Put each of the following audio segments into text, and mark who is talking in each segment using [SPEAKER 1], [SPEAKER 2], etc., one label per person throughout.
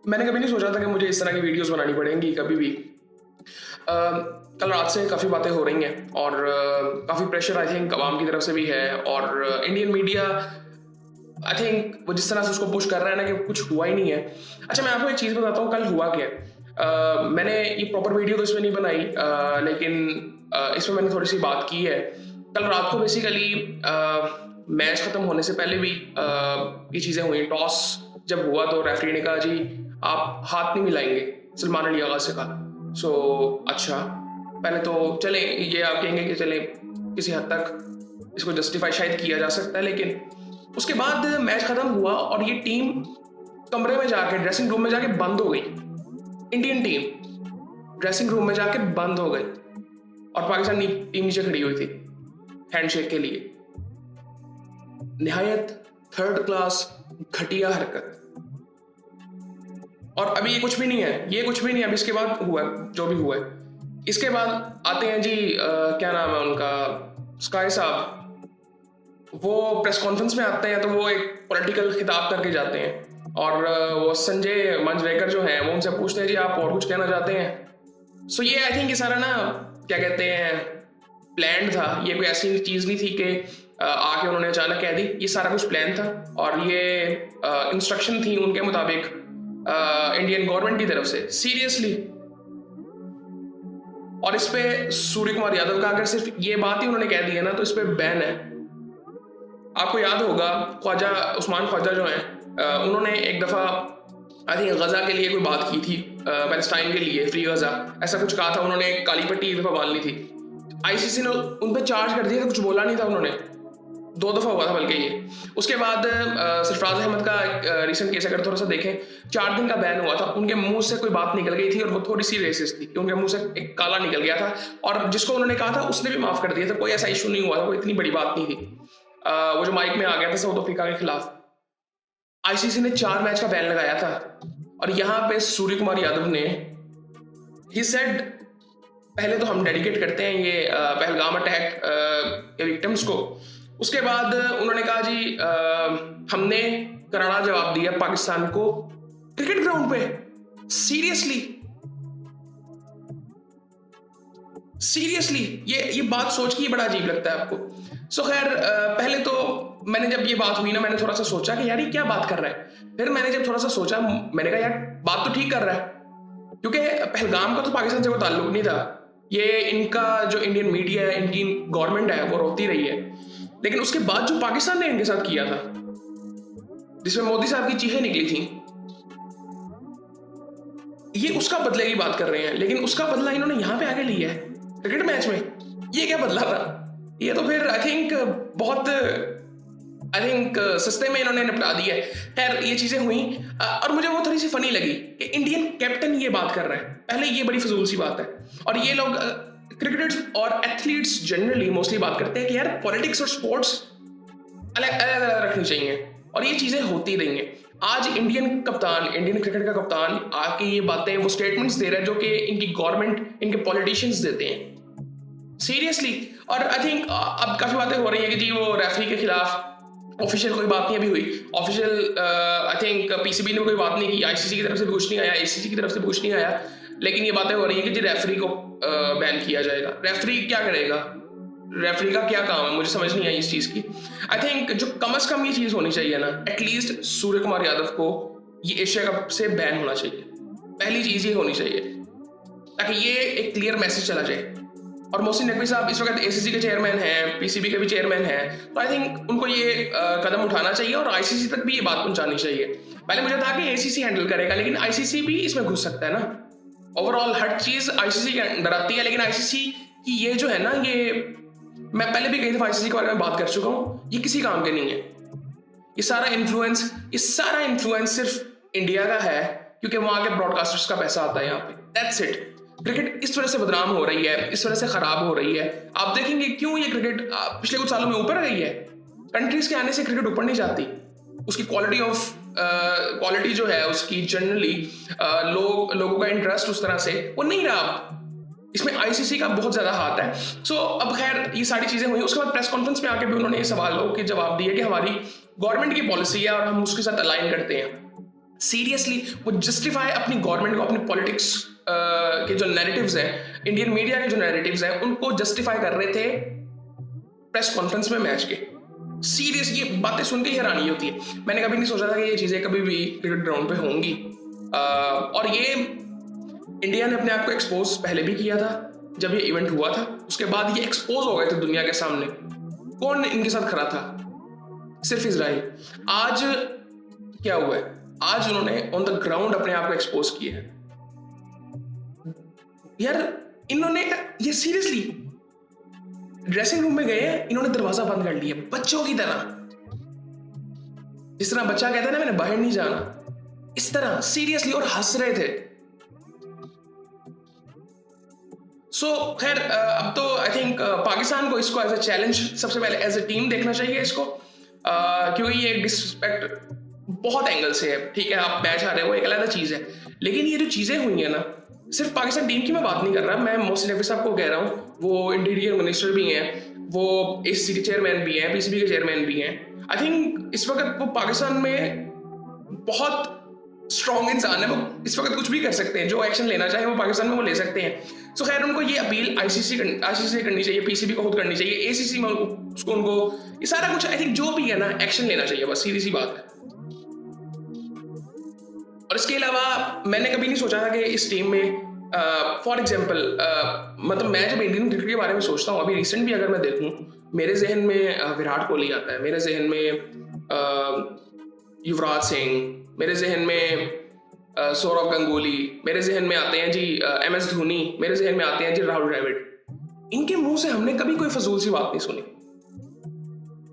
[SPEAKER 1] मैंने कभी नहीं सोचा था कि मुझे इस तरह की वीडियोस बनानी पड़ेंगी कभी भी। अ, कल रात से काफ़ी बातें हो रही हैं और काफ़ी प्रेशर आई थिंक अवाम की तरफ से भी है और इंडियन मीडिया आई थिंक वो जिस तरह से उसको पुश कर रहा है ना कि कुछ हुआ ही नहीं है। अच्छा, मैं आपको एक चीज़ बताता हूँ कल हुआ क्या है। मैंने ये प्रॉपर वीडियो तो इसमें नहीं बनाई, लेकिन इसमें मैंने थोड़ी सी बात की है। कल रात को बेसिकली मैच खत्म होने से पहले भी ये चीज़ें हुई। टॉस जब हुआ तो रेफरी ने कहा जी आप हाथ नहीं मिलाएंगे, सलमान अली आगाज से कहा। सो अच्छा, पहले तो चले ये आप कहेंगे कि चले किसी हद तक इसको जस्टिफाई शायद किया जा सकता है, लेकिन उसके बाद मैच खत्म हुआ और ये टीम कमरे में जाके ड्रेसिंग रूम में जाके बंद हो गई। इंडियन टीम ड्रेसिंग रूम में जाके बंद हो गई और पाकिस्तान टीम नीचे खड़ी हुई थी हैंडशेक के लिए। निहायत थर्ड क्लास घटिया हरकत। और अभी ये कुछ भी नहीं है, ये कुछ भी नहीं है। अभी इसके बाद हुआ जो भी हुआ है। इसके बाद आते हैं जी क्या नाम है उनका, स्काई साहब। वो प्रेस कॉन्फ्रेंस में आते हैं तो वो एक पॉलिटिकल खिताब करके जाते हैं और वो संजय मंजरेकर जो हैं वो उनसे पूछते हैं जी आप और कुछ कहना चाहते हैं। सो ये आई थिंक ये सारा ना क्या कहते हैं प्लान था। ये कोई ऐसी चीज़ नहीं थी कि आके उन्होंने अचानक कह दी। ये सारा कुछ प्लान था और ये इंस्ट्रक्शन थी उनके मुताबिक इंडियन गवर्नमेंट की तरफ से, सीरियसली। और इस पे सूर्य कुमार यादव का अगर सिर्फ ये बात ही उन्होंने कह दी है ना तो इस पे बैन है। आपको याद होगा ख्वाजा उस्मान ख्वाजा जो हैं उन्होंने एक दफ़ा आई थिंक गज़ा के लिए कोई बात की थी, पैलेस्टाइन के लिए फ्री गज़ा ऐसा कुछ कहा था उन्होंने। काली पट्टी एक दफ़ा बांध ली थी। आईसीसी ने उन पर चार्ज कर दिया था, कुछ बोला नहीं था उन्होंने। 2 दफ़ा हुआ था बल्कि ये। उसके बाद सरफराज अहमद का रिसेंट केस अगर थोड़ा सा देखें, 4 दिन का बैन हुआ था। उनके मुंह से कोई बात निकल गई थी और वो थोड़ी सी रेसिस्ट थी कि उनके मुंह से एक काला निकल गया था और जिसको उन्होंने कहा था उसने भी माफ़ कर दिया था। कोई ऐसा इशू नहीं हुआ था, कोई इतनी बड़ी बात नहीं थी। वो जो माइक में आ गया था साउथ अफ्रीका के खिलाफ, आईसीसी ने 4 मैच का बैन लगाया था। और यहाँ पे सूर्य कुमार यादव ने ही सेड पहले तो हम डेडिकेट करते हैं ये पहलगाम अटैक के विक्टिम्स को। उसके बाद उन्होंने कहा जी हमने करारा जवाब दिया पाकिस्तान को क्रिकेट ग्राउंड पे। सीरियसली सीरियसली ये बात सोच के बड़ा अजीब लगता है आपको। सो खैर पहले तो मैंने जब ये बात हुई ना मैंने थोड़ा सा सोचा कि यार ये क्या बात कर रहा है। फिर मैंने जब थोड़ा सा सोचा मैंने कहा यार बात तो ठीक कर रहा है, क्योंकि पहलगाम का तो पाकिस्तान से कोई ताल्लुक नहीं था। ये इनका जो इंडियन मीडिया है, इनकी गवर्नमेंट है वो रोती रही है। लेकिन उसके बाद जो पाकिस्तान ने इनके साथ किया था जिसमें मोदी साहब की चीखें निकली थी, ये उसका बदले की बात कर रहे हैं। लेकिन उसका बदला इन्होंने यहां पे आके लिया है क्रिकेट मैच में। ये क्या बदला था? ये तो फिर आई थिंक बहुत सस्ते में इन्होंने निपटा दिया है। खैर ये चीजें हुई और मुझे वो थोड़ी सी फनी लगी कि इंडियन कैप्टन ये बात कर रहा है। पहले ये बड़ी फजूल सी बात है। और ये लोग क्रिकेटर्स और एथलीट्स जनरली मोस्टली बात करते हैं कि यार पॉलिटिक्स और स्पोर्ट्स अलग अलग रखनी चाहिए और ये चीजें होती रही हैं। आज इंडियन कप्तान, इंडियन क्रिकेट का कप्तान आके ये बातें वो स्टेटमेंट्स दे रहा है जो कि इनकी गवर्नमेंट, इनके पॉलिटिशियंस देते हैं। सीरियसली। और आई थिंक अब काफी बातें हो रही है कि जी वो रेफरी के खिलाफ ऑफिशियल कोई बात नहीं अभी हुई। ऑफिशियल आई थिंक पीसीबी ने कोई बात नहीं की, आईसीसी की तरफ से भी कुछ नहीं आया, आईसीसी की तरफ से भी कुछ नहीं आया। लेकिन ये बातें हो रही है कि जी रेफरी को बैन किया जाएगा। रेफरी क्या करेगा? रेफरी का क्या काम है? मुझे समझ नहीं आई इस चीज की। आई थिंक जो कम से कम ये चीज होनी चाहिए ना, एटलीस्ट सूर्य कुमार यादव को ये एशिया कप से बैन होना चाहिए। पहली चीज ये होनी चाहिए ताकि ये एक क्लियर मैसेज चला जाए। और मोहसिन नकवी साहब इस वक्त एसीसी के चेयरमैन हैं, पीसीबी के भी चेयरमैन हैं, तो आई थिंक उनको ये कदम उठाना चाहिए और आईसीसी तक भी ये बात पहुंचानी चाहिए। पहले मुझे था कि एसीसी हैंडल करेगा, लेकिन आईसीसी भी इसमें घुस सकता है ना। ओवरऑल हर चीज आईसीसी के अंडर आती है, लेकिन आईसीसी की ये जो है ना, ये मैं पहले भी कई दफा आईसीसी के बारे में बात कर चुका हूँ, ये किसी काम के नहीं है। ये सारा इन्फ्लुएंस सिर्फ इंडिया का है क्योंकि वहां के ब्रॉडकास्टर्स का पैसा आता है यहाँ पे। That's it. क्रिकेट इस वजह से बदनाम हो रही है, इस वजह से खराब हो रही है। आप देखेंगे क्यों ये क्रिकेट पिछले कुछ सालों में ऊपर गई है। कंट्रीज के आने से क्रिकेट ऊपर नहीं जाती। उसकी क्वालिटी जो है उसकी जनरली लोगों का इंटरेस्ट उस तरह से वो नहीं रहा। इसमें आईसीसी का बहुत ज्यादा हाथ है। सो अब खैर ये सारी चीजें हुई। उसके बाद प्रेस कॉन्फ्रेंस में आके भी उन्होंने ये सवालों के जवाब दिए कि हमारी गवर्नमेंट की पॉलिसी है और हम उसके साथ अलाइन करते हैं। सीरियसली वो जस्टिफाई अपनी गवर्नमेंट को, अपनी पॉलिटिक्स के जो नैरेटिव्स हैं, इंडियन मीडिया के जो नैरेटिव्स हैं, उनको जस्टिफाई कर रहे थे प्रेस कॉन्फ्रेंस में मैच के। सीरियस ये बातें सुन के हैरानी होती है। मैंने कभी नहीं सोचा था कि ये चीज़ें कभी भी क्रिकेट ग्राउंड पे होंगी। और ये इंडिया ने अपने आप को एक्सपोज पहले भी किया था जब ये इवेंट हुआ था, उसके बाद ये एक्सपोज हो गए थे दुनिया के सामने। कौन इनके साथ खड़ा था? सिर्फ इजराइल। आज क्या हुआ है? आज उन्होंने ऑन द ग्राउंड अपने आप को एक्सपोज किया है। यार इन्होंने ये सीरियसली ड्रेसिंग रूम में गए हैं, इन्होंने दरवाजा बंद कर लिया बच्चों की तरह। जिस तरह बच्चा कहता है ना मैंने बाहर नहीं जाना, इस तरह सीरियसली, और हंस रहे थे। सो खैर अब तो आई थिंक पाकिस्तान को इसको एज ए चैलेंज सबसे पहले एज ए टीम देखना चाहिए इसको, क्योंकि ये डिसरिस्पेक्ट बहुत एंगल से है। ठीक है, आप मैच आ रहे हो, एक अलग चीज है, लेकिन ये जो चीजें हुई है ना, सिर्फ पाकिस्तान टीम की मैं बात नहीं कर रहा, मैं मोहसिन नकवी साहब को कह रहा हूँ। वो इंटीरियर मिनिस्टर भी हैं, वो एसीसी के चेयरमैन भी हैं, पीसीबी के चेयरमैन भी हैं। आई थिंक इस वक्त वो पाकिस्तान में बहुत स्ट्रॉन्ग इंसान है, वो इस वक्त कुछ भी कर सकते हैं, जो एक्शन लेना चाहे वो पाकिस्तान में वो ले सकते हैं। सो खैर उनको ये अपील आईसीसी से करनी चाहिए, पीसीबी को खुद करनी चाहिए, एसीसी में उसको उनको ये सारा कुछ आई थिंक जो भी है ना एक्शन लेना चाहिए, बस सीधी सी बात है। और इसके अलावा मैंने कभी नहीं सोचा था कि इस टीम में फॉर एग्जाम्पल मतलब मैं जब इंडियन क्रिकेट के बारे में सोचता हूँ, अभी रिसेंट भी अगर मैं देखूँ, मेरे जहन में विराट कोहली आता है, मेरे जहन में युवराज सिंह, मेरे जहन में सौरव गंगुली, मेरे जहन में आते हैं जी MS धोनी, मेरे जहन में आते हैं जी राहुल द्रविड़। इनके मुंह से हमने कभी कोई फजूल सी बात नहीं सुनी।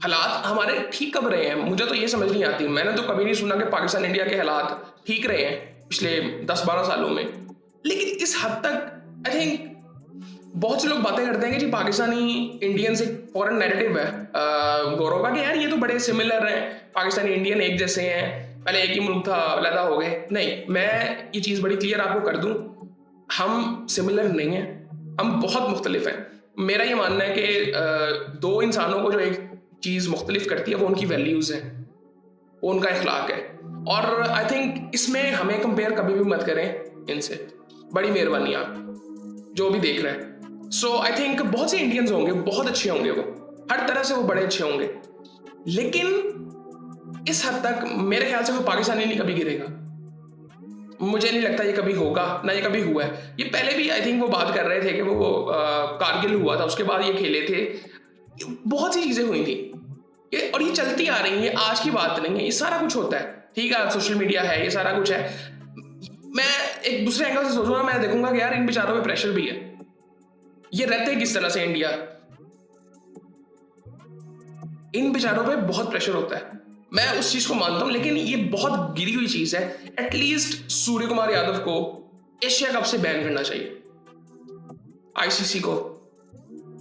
[SPEAKER 1] हालात हमारे ठीक कब रहे हैं मुझे तो ये समझ नहीं आती। मैंने तो कभी नहीं सुना कि पाकिस्तान इंडिया के हालात ठीक रहे हैं पिछले 10-12 सालों में, लेकिन इस हद तक आई थिंक बहुत से लोग बातें करते हैं कि जी पाकिस्तानी इंडियंस एक फॉरेन नैरेटिव है गौरव का, कि यार ये तो बड़े सिमिलर हैं, पाकिस्तानी इंडियन एक जैसे हैं, पहले एक ही मुल्क था अलग हो गए। नहीं, मैं ये चीज़ बड़ी क्लियर आपको कर दूं, हम सिमिलर नहीं हैं, हम बहुत मुख्तलिफ हैं। मेरा ये मानना है कि दो इंसानों को जो एक चीज़ मुख्तलिफ करती है वो उनकी वैल्यूज़ हैं, वो उनका इखलाक है। और आई थिंक इसमें हमें कंपेयर कभी भी मत करें इनसे। बड़ी मेहरबानी आप जो भी देख रहे हैं। सो आई थिंक बहुत से इंडियंस होंगे, बहुत अच्छे होंगे, वो हर तरह से वो बड़े अच्छे होंगे, लेकिन इस हद तक मेरे ख्याल से वो पाकिस्तानी नहीं कभी गिरेगा। मुझे नहीं लगता ये कभी होगा, ना ये कभी हुआ है। ये पहले भी आई थिंक वो बात कर रहे थे कि वो कारगिल हुआ था, उसके बाद ये खेले थे, बहुत सी चीजें हुई थी और ये चलती आ रही है, आज की बात नहीं है। ये सारा कुछ होता है, ठीक है, सोशल मीडिया है, ये सारा कुछ है। मैं एक दूसरे एंगल से सोचूंगा, मैं देखूंगा कि यार इन बेचारों पे प्रेशर भी है, ये रहते हैं किस तरह से इंडिया, इन बेचारों पे बहुत प्रेशर होता है, मैं उस चीज को मानता हूं, लेकिन ये बहुत गिरी हुई चीज है। एटलीस्ट सूर्य कुमार यादव को एशिया कप से बैन करना चाहिए, आईसीसी को।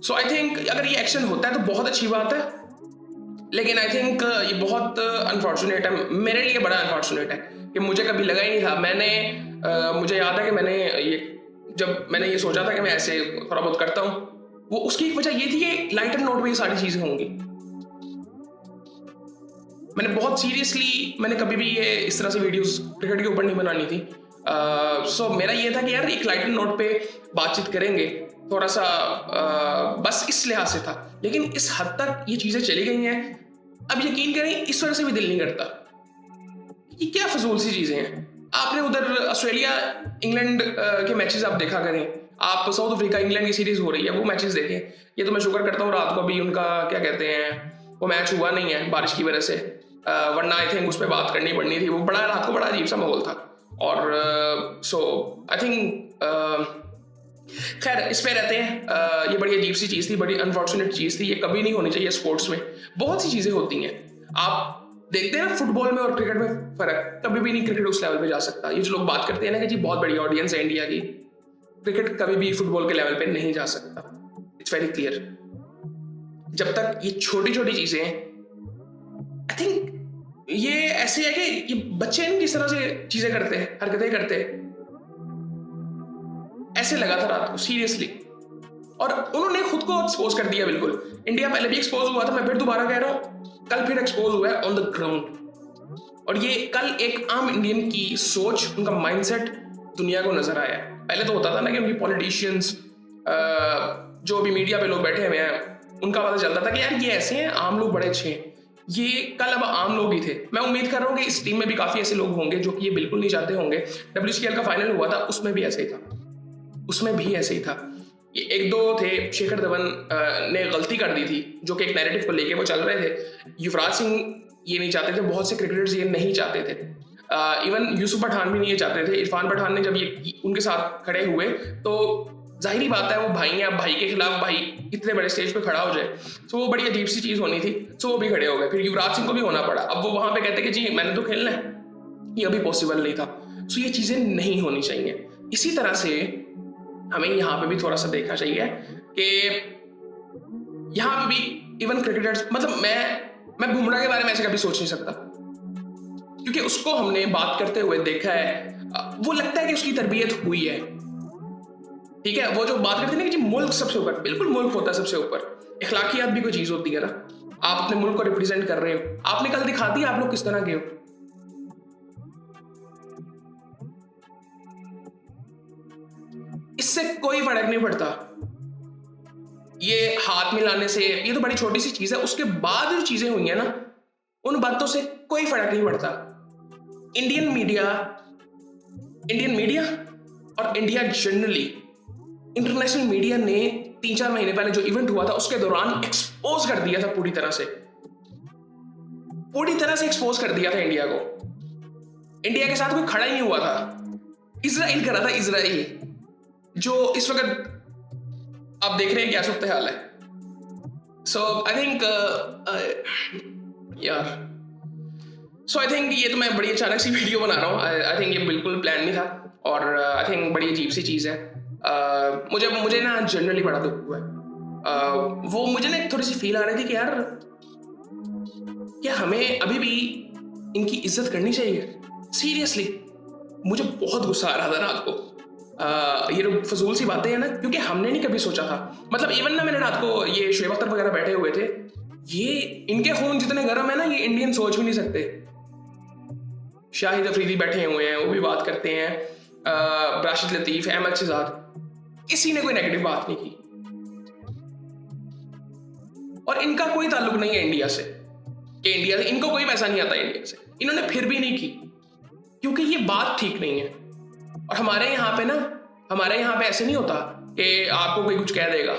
[SPEAKER 1] सो आई थिंक अगर ये एक्शन होता है तो बहुत अच्छी बात है, लेकिन आई थिंक ये बहुत अनफॉर्चुनेट है, मेरे लिए बड़ा अनफॉर्चुनेट है कि मुझे कभी लगा ही नहीं था। मुझे याद है कि जब मैंने ये सोचा था कि मैं ऐसे थोड़ा बहुत करता हूँ, वो उसकी एक वजह ये थी कि लाइटर नोट पे ये सारी चीजें होंगी। मैंने बहुत सीरियसली, मैंने कभी भी ये इस तरह से वीडियोस क्रिकेट के ऊपर नहीं बनानी थी। सो मेरा ये था कि यार एक लाइटर नोट पे बातचीत करेंगे, थोड़ा सा बस इस लिहाज से था, लेकिन इस हद तक ये चीजें चली गई हैं। अब यकीन करें, इस वजह से भी दिल नहीं करता। ये क्या फजूल सी चीजें हैं। आपने उधर ऑस्ट्रेलिया इंग्लैंड के मैचेस आप देखा करें, आप साउथ अफ्रीका इंग्लैंड की सीरीज हो रही है, वो मैचेस देखें। ये तो मैं शुक्र करता हूँ रात को अभी उनका क्या कहते हैं वो मैच हुआ नहीं है बारिश की वजह से, वरना आई थिंक उस पर बात करनी पड़नी थी। वो बड़ा रात को बड़ा अजीब सा माहौल था। और सो आई थिंक खैर इस पे रहते हैं। ये बड़ी अजीब सी चीज़ थी, बड़ी अनफॉर्चुनेट चीज़ थी, ये कभी नहीं होनी चाहिए। स्पोर्ट्स में बहुत सी चीज़ें होती हैं, आप देखते हैं ना फुटबॉल में और क्रिकेट में फर्क, कभी भी नहीं क्रिकेट उस लेवल पे जा सकता। ये जो लोग बात करते हैं ना कि जी बहुत बड़ी ऑडियंस है इंडिया की, क्रिकेट कभी भी फुटबॉल के लेवल पे नहीं जा सकता। It's very clear. जब तक ये छोटी छोटी चीजें, आई थिंक ये ऐसे है कि ये बच्चे नहीं जिस तरह से चीजें करते हैं, हरकतें करते हैं, ऐसे लगा था रात को सीरियसली। और उन्होंने खुद को एक्सपोज कर दिया बिल्कुल। इंडिया पहले भी एक्सपोज हुआ था, मैं फिर दोबारा कह रहा हूं, कल फिर एक्सपोज हुआ है ऑन द ग्राउंड। और ये कल एक आम इंडियन की सोच, उनका माइंडसेट दुनिया को नजर आया है। पहले तो होता था ना कि उनकी पॉलिटिशियंस, जो भी मीडिया पे लोग बैठे हुए हैं, उनका पता चलता था कि यार ये ऐसे हैं, आम लोग बड़े अच्छे हैं। ये कल अब आम लोग ही थे। मैं उम्मीद कर रहा हूँ कि इस टीम में भी काफी ऐसे लोग होंगे जो कि ये बिल्कुल नहीं चाहते होंगे। WCL का फाइनल हुआ था, उसमें भी ऐसे ही था, उसमें भी ऐसे ही था। ये एक दो थे, शेखर धवन ने गलती कर दी थी, जो कि एक नैरेटिव को लेके वो चल रहे थे। युवराज सिंह ये नहीं चाहते थे, बहुत से क्रिकेटर्स ये नहीं चाहते थे, इवन यूसुफ पठान भी नहीं ये चाहते थे। इरफान पठान ने जब ये उनके साथ खड़े हुए तो जाहिर बात है वो भाई हैं, अब भाई के खिलाफ भाई इतने बड़े स्टेज पे खड़ा हो जाए, तो वो बड़ी अजीब सी चीज होनी थी। तो वो भी खड़े हो गए, फिर युवराज सिंह को भी होना पड़ा। अब वो वहां पे कहते कि जी मैंने तो खेलना है, ये अभी पॉसिबल नहीं था। सो ये चीजें नहीं होनी चाहिए। इसी तरह से हमें यहाँ पे भी थोड़ा सा देखना चाहिए कि यहाँ पे भी इवन क्रिकेटर्स, मतलब मैं बुमराह के बारे में ऐसे कभी सोच नहीं सकता, क्योंकि उसको हमने बात करते हुए देखा है। वो लगता है कि उसकी तरबियत हुई है, ठीक है। वो जो बात करते हैं ना कि जी मुल्क सबसे ऊपर, बिल्कुल मुल्क होता है सबसे ऊपर। इखलाकियात भी कोई चीज होती है ना, आप अपने मुल्क को रिप्रेजेंट कर रहे हो, आपने कल दिखा दिया आप लोग किस तरह के हो। इससे कोई फर्क नहीं पड़ता, ये हाथ मिलाने से, ये तो बड़ी छोटी सी चीज है। उसके बाद जो चीजें हुई है ना, उन बातों से कोई फर्क नहीं पड़ता। इंडियन मीडिया और इंडिया जनरली, इंटरनेशनल मीडिया ने 3-4 महीने पहले जो इवेंट हुआ था उसके दौरान एक्सपोज कर दिया था, पूरी तरह से एक्सपोज कर दिया था इंडिया को। इंडिया के साथ कोई खड़ा ही नहीं हुआ था, इजराइल करा था, इजराइल, जो इस वक्त आप देख रहे हैं क्या सूरत हाल है। सो आई थिंक ये तो मैं बड़ी अचानक सी वीडियो बना रहा हूँ। आई थिंक ये बिल्कुल प्लान नहीं था, और आई थिंक बड़ी अजीब सी चीज़ है। मुझे ना जनरली बड़ा दुख हुआ है। वो मुझे ना थोड़ी सी फील आ रही थी कि यार क्या हमें अभी भी इनकी इज्जत करनी चाहिए। सीरियसली मुझे बहुत गुस्सा आ रहा था रात को। ये जो फजूल सी बातें हैं ना, क्योंकि हमने नहीं कभी सोचा था। मतलब इवन ना मैंने रात को, ये शोएब अख्तर वगैरह बैठे हुए थे, ये इनके खून जितने गर्म है ना, ये इंडियन सोच भी नहीं सकते। शाहिद अफरीदी बैठे हुए हैं, वो भी बात करते हैं, राशिद लतीफ, अहमद शहजाद, किसी ने कोई नेगेटिव बात नहीं की। और इनका कोई ताल्लुक नहीं है इंडिया से, कि इंडिया से इनको कोई पैसा नहीं आता इंडिया से। इन्होंने फिर भी नहीं की, क्योंकि ये बात ठीक नहीं है। और हमारे यहाँ पे ऐसे नहीं होता कि आपको कोई कुछ कह देगा।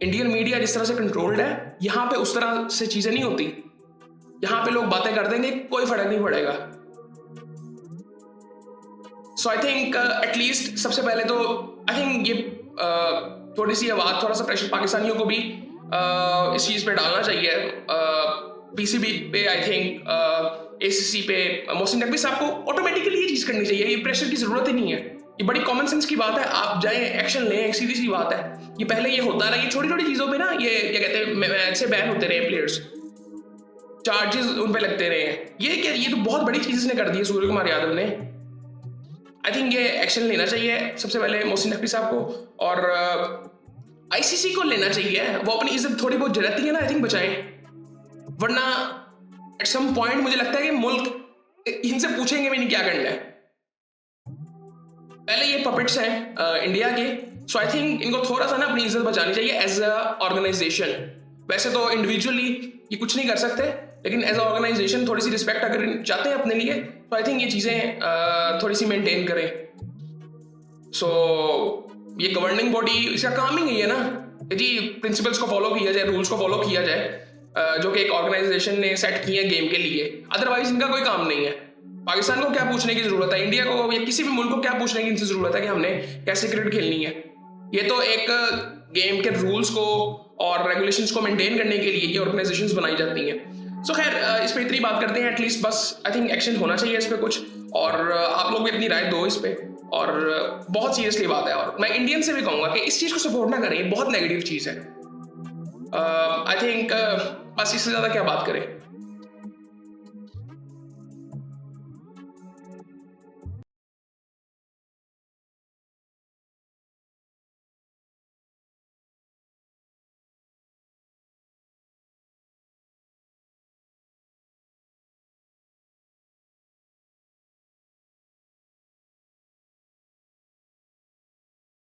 [SPEAKER 1] इंडियन मीडिया जिस तरह से कंट्रोल्ड है, यहाँ पे उस तरह से चीजें नहीं होती। यहाँ पे लोग बातें कर देंगे, कोई फर्क नहीं पड़ेगा। सो आई थिंक एटलीस्ट सबसे पहले तो आई थिंक ये थोड़ी सी आवाज, थोड़ा सा प्रेशर पाकिस्तानियों को भी इस चीज पे डालना चाहिए। PCB पे, आई थिंक ACC पे मोहसिन नकवी साहब को ऑटोमेटिकली ये चीज करनी चाहिए। ये प्रेशर की जरूरत ही नहीं है, ये बड़ी कॉमन सेंस की बात है। आप जाएं, एक्शन लें, एक सीधी सी बात है। ये पहले ये होता रहा, ये छोटी छोटी चीजों पे ना, ये क्या कहते हैं, मैच से बैन होते रहे प्लेयर्स, चार्जेस उन पे लगते रहे हैं। ये तो बहुत बड़ी चीज इसने कर दी है सूर्य कुमार यादव ने। आई थिंक ये एक्शन लेना चाहिए सबसे पहले मोहसिन नकवी साहब को, और ICC को लेना चाहिए। वो अपनी इज्जत थोड़ी बहुत जलाती है ना, आई थिंक बचाएं, वरना एट सम पॉइंट मुझे लगता है कि मुल्क इनसे पूछेंगे भी नहीं क्या करना है। पहले ये पपेट्स हैं इंडिया के, सो आई थिंक इनको थोड़ा सा ना अपनी इज्जत बचानी चाहिए एज अ ऑर्गेनाइजेशन। वैसे तो इंडिविजुअली ये कुछ नहीं कर सकते, लेकिन एज अ ऑर्गेनाइजेशन थोड़ी सी रिस्पेक्ट अगर चाहते हैं अपने लिए, तो आई थिंक ये चीजें थोड़ी सी मेंटेन करें। सो ये गवर्निंग बॉडी, इसका काम ही नहीं है ना कि जी प्रिंसिपल्स को फॉलो किया जाए, रूल्स को फॉलो किया जाए, जो कि एक ऑर्गेनाइजेशन ने सेट किए हैं गेम के लिए। अदरवाइज इनका कोई काम नहीं है। पाकिस्तान को क्या पूछने की जरूरत है, इंडिया को या किसी भी मुल्क को क्या पूछने की इनसे जरूरत है कि हमने कैसे क्रिकेट खेलनी है। ये तो एक गेम के रूल्स को और रेगुलेशंस को मेंटेन करने के लिए ये ऑर्गेनाइजेशंस बनाई जाती हैं। सो खैर इस पे इतनी बात करते हैं। एटलीस्ट बस आई थिंक एक्शन होना चाहिए इस पे कुछ, और आप लोग भी अपनी राय दो इस पे। और बहुत सीरियसली बात है, और मैं इंडियन से भी कहूंगा कि इस चीज को सपोर्ट ना करें, ये बहुत नेगेटिव चीज है। आई थिंक बस इससे ज्यादा क्या बात करें।